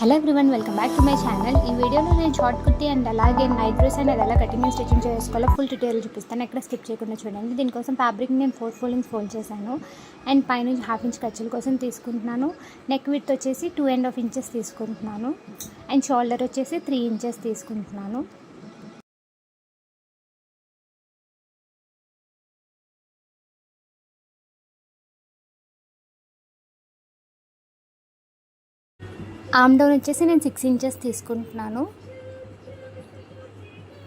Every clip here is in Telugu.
Hello everyone, welcome back to my channel. ఈ వీడియోలో నేను షార్ట్ కుర్తీ అండ్ అలాగే నైట్ డ్రెస్ అనేది ఎలా కటింగ్ అండ్ స్టిచ్చింగ్ చేసుకోవాలో ఫుల్ డీటెయిల్ చూపిస్తాను. ఎక్కడ స్కిప్ చేయకుండా చూడండి. దీనికోసం ఫ్యాబ్రిక్ నేను 4 ఫోల్డింగ్స్ ఫోల్డ్ చేశాను అండ్ పైనుంచి 1/2 ఇంచ్ ఖర్చుల కోసం తీసుకుంటున్నాను. నెక్ విడ్త్ వచ్చేసి 2.5 ఇంచెస్ తీసుకుంటున్నాను అండ్ షోల్డర్ వచ్చేసి 3 ఇంచెస్ తీసుకుంటున్నాను. ఆర్మ్ డౌన్ వచ్చేసి నేను 6 ఇంచెస్ తీసుకుంటున్నాను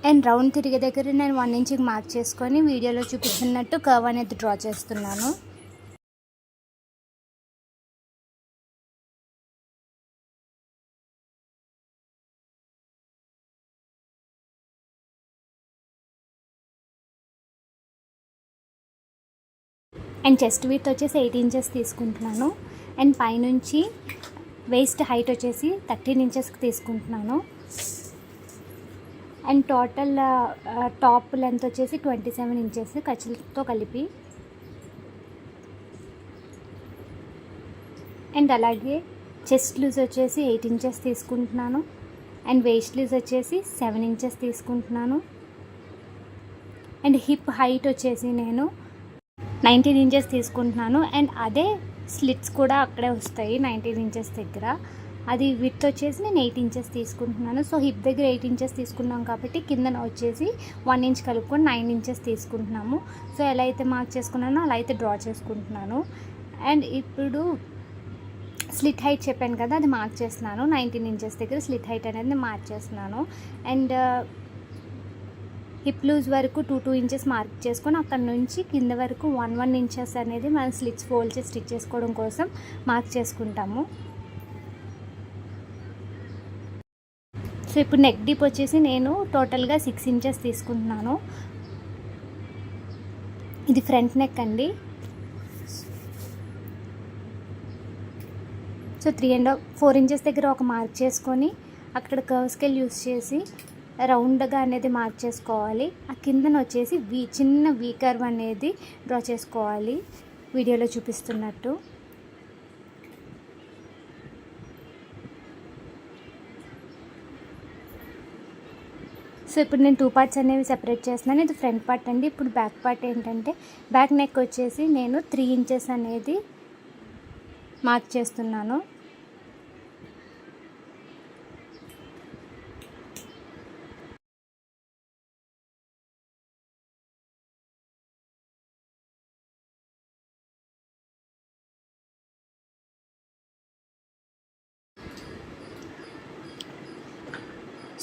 అండ్ రౌండ్ తిరిగే దగ్గర నేను 1 ఇంచ్కి మార్క్ చేసుకొని వీడియోలో చూపిస్తున్నట్టు కర్వ్ అనేది డ్రా చేస్తున్నాను. అండ్ చెస్ట్ విడ్త్ వచ్చేసి 8 ఇంచెస్ తీసుకుంటున్నాను అండ్ పైనుంచి వేస్ట్ హైట్ వచ్చేసి 13 ఇంచెస్కి తీసుకుంటున్నాను అండ్ టోటల్ టాప్ లెంత్ వచ్చేసి 27 ఇంచెస్ ఖర్చులతో కలిపి. అండ్ అలాగే చెస్ట్ లూజ్ వచ్చేసి 8 ఇంచెస్ తీసుకుంటున్నాను అండ్ వేస్ట్ లూజ్ వచ్చేసి 7 ఇంచెస్ తీసుకుంటున్నాను అండ్ హిప్ హైట్ వచ్చేసి నేను 19 ఇంచెస్ తీసుకుంటున్నాను అండ్ అదే స్లిట్స్ కూడా అక్కడే వస్తాయి 19 ఇంచెస్ దగ్గర. అది విడ్త్ వచ్చేసి నేను 8 ఇంచెస్ తీసుకుంటున్నాను. సో హిప్ దగ్గర 8 ఇంచెస్ తీసుకున్నాం కాబట్టి కిందన వచ్చేసి 1 ఇంచ్ కలుపుకొని 9 ఇంచెస్ తీసుకుంటున్నాము. సో ఎలా అయితే మార్క్ చేసుకున్నానో అలా అయితే డ్రా చేసుకుంటున్నాను. అండ్ ఇప్పుడు స్లిట్ హైట్ చెప్పాను కదా, అది మార్క్ చేస్తున్నాను. 19 ఇంచెస్ దగ్గర స్లిట్ హైట్ అనేది మార్క్ చేస్తున్నాను అండ్ హిప్ లూజ్ వరకు 2 ఇంచెస్ మార్క్ చేసుకొని అక్కడ నుంచి కింద వరకు 1 ఇంచెస్ అనేది మనం స్లిట్స్ ఫోల్డ్ చేసి స్టిచ్ చేసుకోవడం కోసం మార్క్ చేసుకుంటాము. సో ఇప్పుడు నెక్ డీప్ వచ్చేసి నేను టోటల్గా 6 ఇంచెస్ తీసుకుంటున్నాను. ఇది ఫ్రంట్ నెక్ అండి. సో 4 ఇంచెస్ దగ్గర ఒక మార్క్ చేసుకొని అక్కడ కర్వ్ స్కేల్ యూస్ చేసి రౌండ్గా అనేది మార్క్ చేసుకోవాలి. ఆ కిందన వచ్చేసి చిన్న వీ కర్వ్ అనేది డ్రా చేసుకోవాలి వీడియోలో చూపిస్తున్నట్టు. సో ఇప్పుడు నేను 2 పార్ట్స్ అనేవి సెపరేట్ చేస్తున్నాను. ఇది ఫ్రంట్ పార్ట్ అండి. ఇప్పుడు బ్యాక్ పార్ట్ ఏంటంటే బ్యాక్ నెక్ వచ్చేసి నేను 3 ఇంచెస్ అనేది మార్క్ చేస్తున్నాను.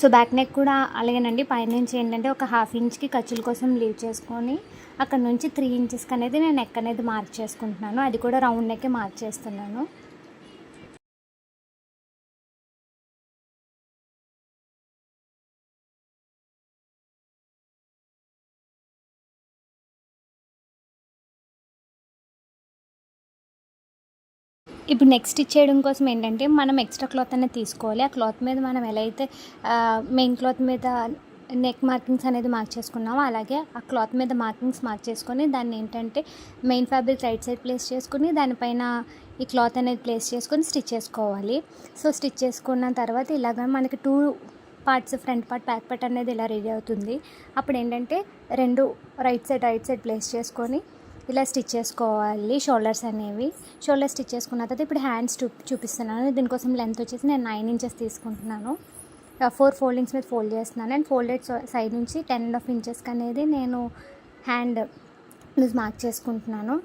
సో బ్యాక్ నెక్ కూడా అలాగేనండి. పైనుంచి ఏంటంటే ఒక 1/2 ఇంచ్కి ఖర్చుల కోసం లీవ్ చేసుకొని అక్కడ నుంచి 3 ఇంచెస్కి అనేది నేను నెక్ అనేది మార్క్ చేసుకుంటున్నాను. అది కూడా రౌండ్ నెక్కే మార్క్ చేస్తున్నాను. ఇప్పుడు నెక్స్ట్ స్టిచ్ చేయడం కోసం ఏంటంటే మనం ఎక్స్ట్రా క్లాత్ అనేది తీసుకోవాలి. ఆ క్లాత్ మీద మనం ఎలా అయితే మెయిన్ క్లాత్ మీద నెక్ మార్కింగ్స్ అనేది మార్క్ చేసుకున్నామో అలాగే ఆ క్లాత్ మీద మార్కింగ్స్ మార్క్ చేసుకొని దాన్ని ఏంటంటే main fabric right side place చేసుకుని దానిపైన ఈ క్లాత్ అనేది ప్లేస్ చేసుకొని స్టిచ్ చేసుకోవాలి. సో స్టిచ్ చేసుకున్న తర్వాత ఇలాగ మనకి 2 parts front part back part అనేది ఇలా రెడీ అవుతుంది. అప్పుడు ఏంటంటే 2 రైట్ సైడ్ ప్లేస్ చేసుకొని ఇలా స్టిచ్ చేసుకోవాలి షోల్డర్స్ అనేవి. షోల్డర్ స్టిచ్ చేసుకున్న తర్వాత ఇప్పుడు హ్యాండ్స్ చూపిస్తున్నాను. దీనికోసం లెంత్ వచ్చేసి నేను 9 ఇంచెస్ తీసుకుంటున్నాను. 4 ఫోల్డింగ్స్ మీద ఫోల్డ్ చేస్తున్నాను అండ్ ఫోల్డెడ్ సైడ్ నుంచి 10.5 ఇంచెస్కి అనేది నేను హ్యాండ్ లూజ్ మార్క్ చేసుకుంటున్నాను.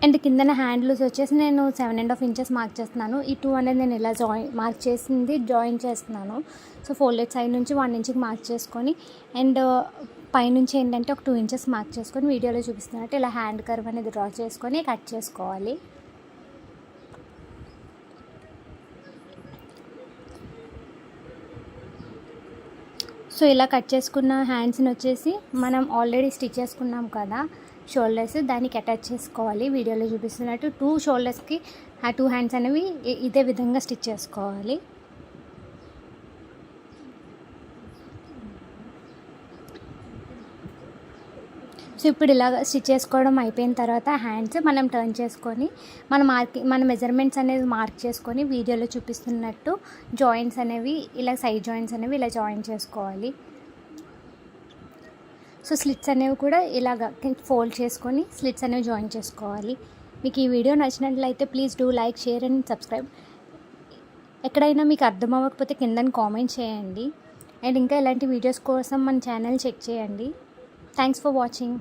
అండ్ కిందన హ్యాండ్ లూజ్ వచ్చేసి నేను 7.5 ఇంచెస్ మార్క్ చేస్తున్నాను. ఈ 2 అనేది నేను ఇలా మార్క్ చేసింది జాయిన్ చేస్తున్నాను. సో ఫోల్డెడ్ సైడ్ నుంచి 1 ఇంచ్కి మార్క్ చేసుకొని అండ్ పైనుంచి ఏంటంటే ఒక 2 ఇంచెస్ మార్క్ చేసుకొని వీడియోలో చూపిస్తున్నట్టు ఇలా హ్యాండ్ కర్వ్ అనేది డ్రా చేసుకొని కట్ చేసుకోవాలి. సో ఇలా కట్ చేసుకున్న హ్యాండ్స్ని వచ్చేసి మనం ఆల్రెడీ స్టిచ్ చేసుకున్నాం కదా షోల్డర్స్, దానికి అటాచ్ చేసుకోవాలి వీడియోలో చూపిస్తున్నట్టు. 2 షోల్డర్స్కి ఆ 2 హ్యాండ్స్ అనేవి ఇదే విధంగా స్టిచ్ చేసుకోవాలి. సో ఇప్పుడు ఇలాగ స్టిచ్ చేసుకోవడం అయిపోయిన తర్వాత హ్యాండ్స్ మనం టర్న్ చేసుకొని మన మెజర్మెంట్స్ అనేది మార్క్ చేసుకొని వీడియోలో చూపిస్తున్నట్టు జాయింట్స్ అనేవి ఇలా సైడ్ జాయింట్స్ అనేవి ఇలా జాయిన్ చేసుకోవాలి. సో స్లిట్స్ అనేవి కూడా ఇలాగ ఫోల్డ్ చేసుకొని స్లిట్స్ అనేవి జాయిన్ చేసుకోవాలి. మీకు ఈ వీడియో నచ్చినట్లయితే please do like, share and subscribe. ఎక్కడైనా మీకు అర్థం అవ్వకపోతే కింద కామెంట్ చేయండి. అండ్ ఇంకా ఇలాంటి వీడియోస్ కోసం మన ఛానల్ చెక్ చేయండి. Thanks for watching.